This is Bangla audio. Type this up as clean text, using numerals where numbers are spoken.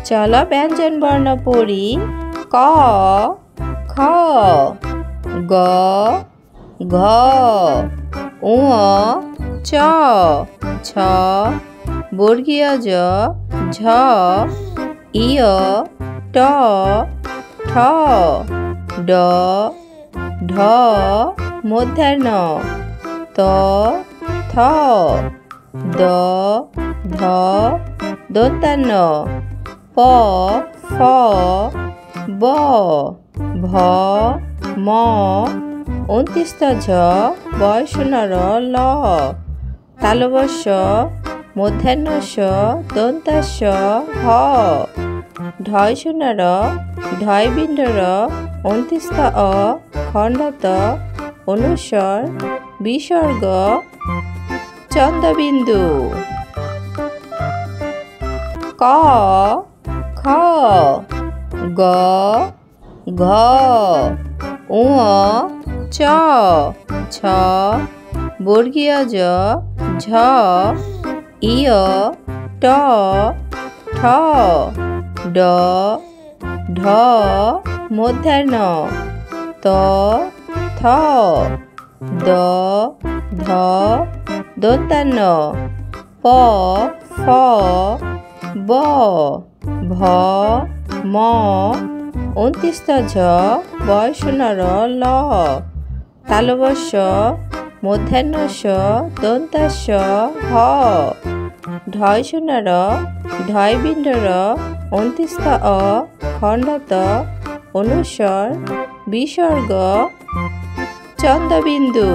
চলো ব্যঞ্জন বর্ণ পড়ি। ক, খ, গ, ঘ, ঙ, চ, ছ, বর্গীয় জ, ঝ, ইয়, ট, ঠ, ড, ঢ, মূর্ধন্য, ত, থ, দ, ধ, দন্তান্ন, প, ফ, ব, ভ, ম, ঝ, বয়সনর, ল, তালবস্য, মূর্ধন্যস্য, দন্তাস্য, হ, ঢয়শূন্যর, ঢয়বিন্দর, অন্ত্যস্ಥ অ, খণ্ডত, অনুস্বর, বিসর্গ, চন্দ্রবিন্দু। ক, খ, গ, ঘ, ঙ, চ, ছ, বর্গীয় জ, ঝ, ইয়, ট, ঠ, ড, ঢ, মূর্ধন্য, ত, থ, দ, ধ, দন্তান্ন, প, ফ, ব, ভ, ম, ঝ, বয়সনর, ল, তালবস্য, মূর্ধন্যস্য, দন্তাস্য, হ, ঢয়শূন্যর, ঢয়বিন্দর, অন্ত্যস্ಥ অ, খণ্ডত, অনুস্বর, বিসর্গ, চন্দ্রবিন্দু।